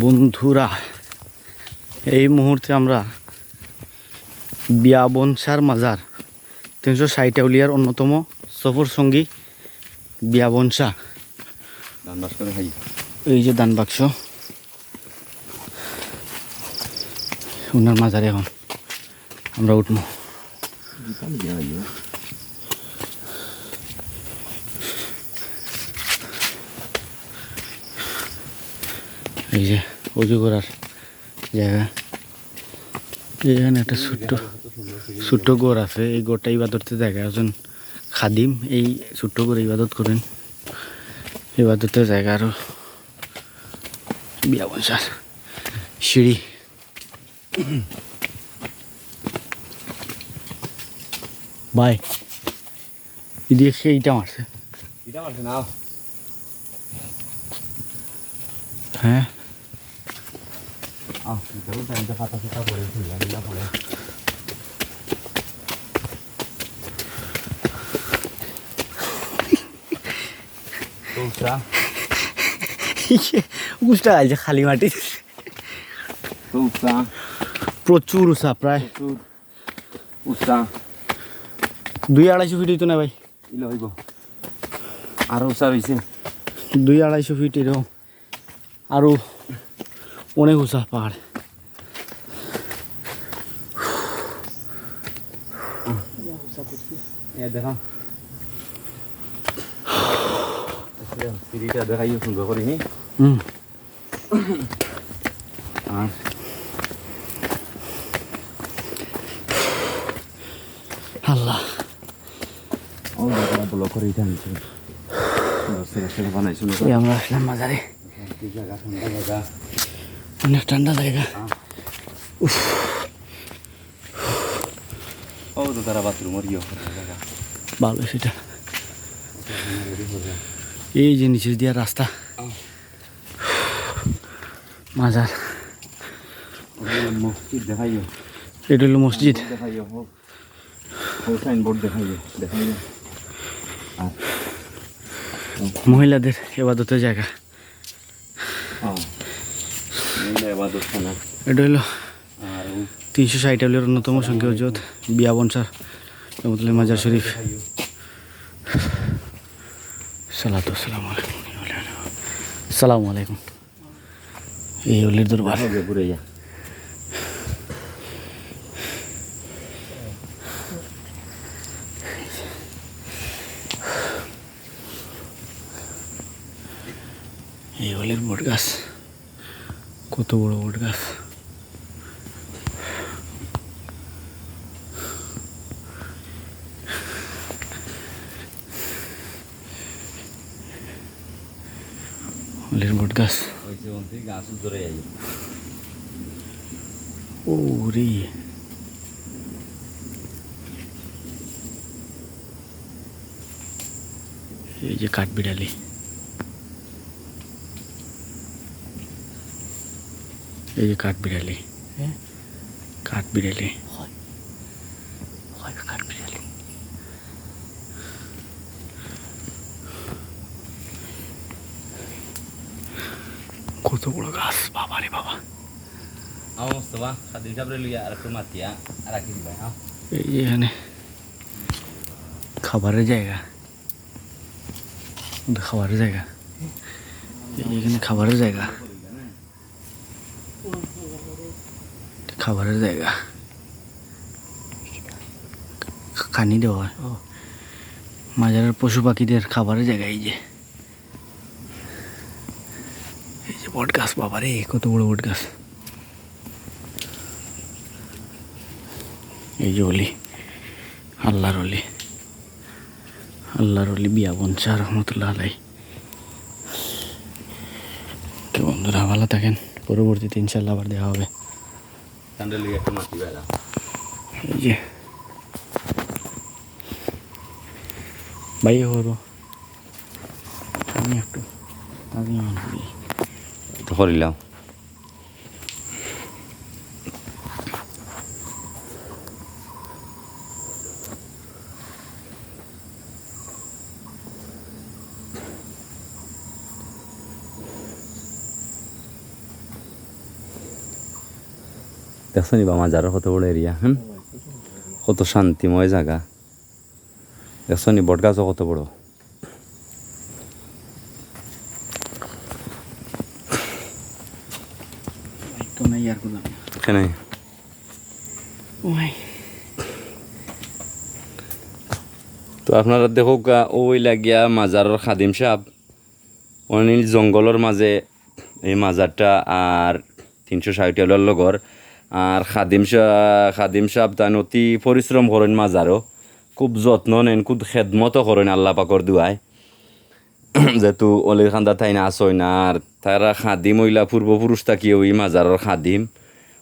বন্ধুরা, এই মুহূর্তে আমরা বিয়াবনসার মাজার 360 আউলিয়ার অন্যতম সফর সঙ্গী বিয়াবনসা। এই যে দান বাক্স, ওনার মাজারে এখন আমরা উঠবো। এই যে অজু করার জায়গা, এখানে একটা ছোট্ট গড় আছে। এই গড়টা ইবাদতের জায়গা, একজন খাদিম এই ছোট্ট করে ইবাদত করেন, ইবাদতের জায়গা। আরো বিয়াবনসার সিঁড়ি, ভাই এদিকে এইটা মারছে না? হ্যাঁ, উঁচটা আছে খালি মাটি, প্রচুর উঁচা, প্রায় 200-250 ফিট হইতো না ভাই? আরো উঁচা হয়েছে, 200-250 ফিট এরকম, আরো অনেক উঁচা পাহাড়। দেখা সিঁড়িটা দেখাই সুন্দর করিনি। আর আল্লাহ, ব্লক করে এটা নিচ্ছে বানাইছিল। আমরা আসলাম মাজারে, জায়গা ঠান্ডা জায়গা, অনেক ঠান্ডা জায়গা। ও তো তারা বাথরুমের জায়গা ভালো সেটা। এই যে নিচে দিয়া রাস্তা মাজার, মসজিদ দেখাইও, এটা হলো মসজিদ। দেখাইও সাইনবোর্ড দেখাইও আর মহিলাদের ইবাদতের জায়গা। এটা হলো 360 আউলিয়ার অন্যতম সংখ্যা হজরত বিয়াবনসার রহমতুল্লাহ মাজার শরীফ। সালামু আলাইকুম। এই অলির দরবার। এই অলির বট গাছ, কত বড় বট গাছ। অলির বট গাছ, ও রে, এই যে কাঠবিড়ালি, এই যে কাঠবিড়ালি, কাঠবিড়ালি, কাঠবিড়ালি। কত বড় গাছ, বাবা রে বাবা। এই যে এখানে খাবারের জায়গা, খাবারের জায়গা, এখানে খাবারের জায়গা, খাবারের জায়গা, খানি দেওয়া হয় মাজারের পশু পাখিদের খাবারের জায়গা। এই যে বট গাছ, বাবা রে কত বড় বট গাছ। এই যে অলি, আল্লাহর অলি, আল্লাহর অলি বিয়াবনসা রহমতুল্লাহ আলাই। তো বন্ধুরা ভালো থাকেন, পরবর্তীতে ইনশাল্লাহ আবার দেখা হবে। এই যে ভাই হবো আমি একটু করিলাম। দেখছো নি বা মাজারের কত বড় এরিয়া কত শান্তিময় জায়গা দেখছো নি বট গাছও কত বড় এখানে তো আপনারা দেখো ওই লাগিয়া মাজারের খাদিম সাহেব অনিল জঙ্গলের মাঝে এই মাজারটা আর 360 লগর আর খাদিম সাহেব তান অতি পরিশ্রম করেন মাজারও খুব যত্ন নেন খুব খেদমতও করেন আল্লাহ পাকর দুয়ায় যেহেতু অলির খান্দা তাই না আসয় না আর তারা খাদিম হইলা পূর্বপুরুষ থাকি ওই মাজারের খাদিম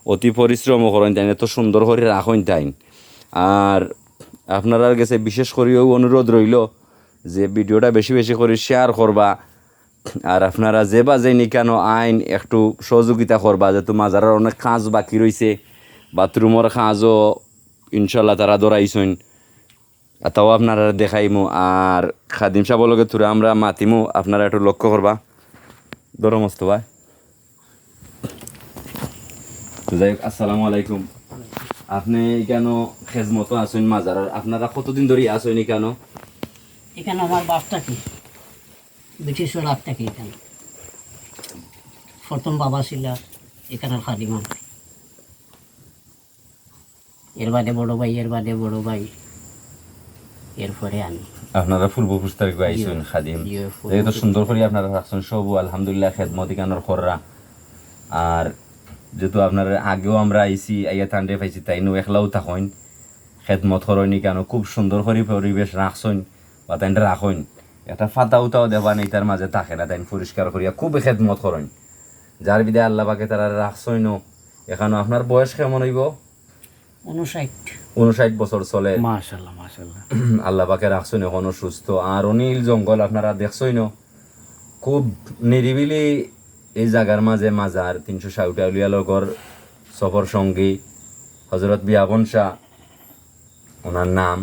অতি পরিশ্রমও করেন তাই এত সুন্দর করে রাখেন তাই আর আপনারা গেছে বিশেষ করেও অনুরোধ রইল যে ভিডিওটা বেশি বেশি করে শেয়ার করবা আর আপনারা যে বাজে নিকানো আইন একটু সহযোগিতা করবা যেহেতু মাজারের অনেক কাজ বাকি রয়েছে বাথরুমের কাজও ইনশাল্লাহ তারা দৌড়াইছেন তাও আপনারা দেখাইমু আর খাদিম সাহেব লগে তুরা আমরা মাতিমু আপনারা একটু লক্ষ্য করবা ধরো মস্ত ভাই তো যাই হোক আসসালামু আলাইকুম আপনি কেন খেজমতো আসেন মাজারের আপনারা কতদিন ধরে আসেন কেন এখানে আমার বাপটা কি ব্রিটিশের রাত থাকে এখানে প্রথম বাবা ছিল এখানের খাদিম আমার এর বাদে বড় ভাই এর বাদে বড় ভাই এরপরে আমি আপনারা পূর্বপুরুষ থেকে আইসেন খাদিম এই তো সুন্দর করে আপনারা রাখছেন সব আলহামদুলিল্লাহ খেদমতি কানোর খররা আর যেহেতু আপনারা আগেও আমরা আইসি আইয়া তান্ডে পাইছি তাই নো একলাও থাকেন খেদমত করেনি কেন খুব সুন্দর করে পরিবেশ রাখছেন বা তাইনটা রাখেন একটা ফাতা উতাও দেবা নেই তার মাঝে থাকে না তাই পরিষ্কার করিয়া খুব খেদমত করেন যার বিদে আল্লাহ পাকে তারা রাখছেন এখানে আপনার বয়স কেমন হইব 59 বছর চলে মাশাআল্লাহ মাশাআল্লাহ আল্লাহ পাকে রাখছেন এখনো সুস্থ আর অনিল জঙ্গল আপনারা দেখছেন খুব নিরিবিলি এই জায়গার মাঝে মাজার 360 আউলিয়া লগর সফর সঙ্গী হজরত বিয়াবন শাহ ওনার নাম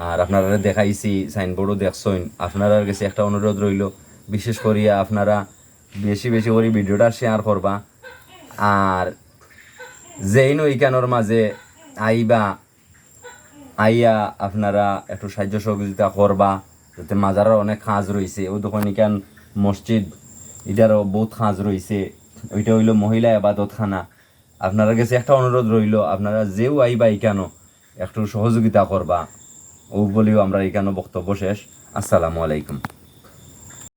আর আপনারা দেখাইছি সাইনবোর্ডও দেখছেন আপনারা কাছে একটা অনুরোধ রইল বিশেষ করিয়া আপনারা বেশি বেশি করে ভিডিওটা শেয়ার করবা আর যেই নইকানোর মাঝে আইয়া আপনারা একটু সাহায্য সহযোগিতা করবা যাতে মাজারের অনেক কাজ রয়েছে ও দোকান ইকান মসজিদ এটারও বহুত কাজ রয়েছে ওইটা হইল মহিলা আবাদতখানা আপনারা কাছে একটা অনুরোধ রইল আপনারা যেও আইবা ইকানো একটু সহযোগিতা করবা ও বলেও আমরা ইকানো বক্তব্য শেষ আসসালামু আলাইকুম